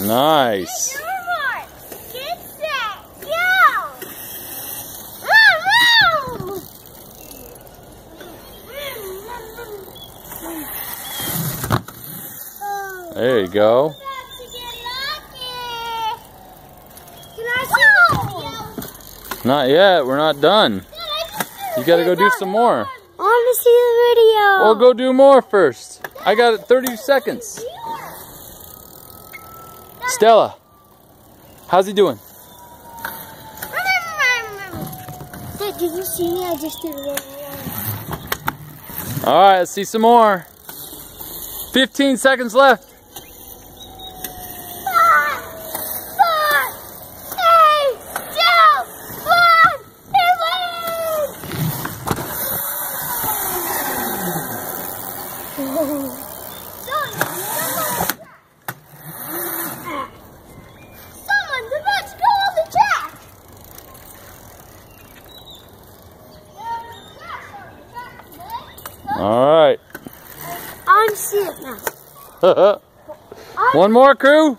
Nice. Get set, go! Run, run! There you go. Not yet. We're not done. You gotta go do some more. I want to see the video. Well, go do more first. I got 30 seconds. Stella, how's he doing? Dad, did you see me? I just did it. All right, let's see some more. 15 seconds left. 5, 4, 3, 2, 1. Let's go on the track. All right. I want to see it now. One more, crew.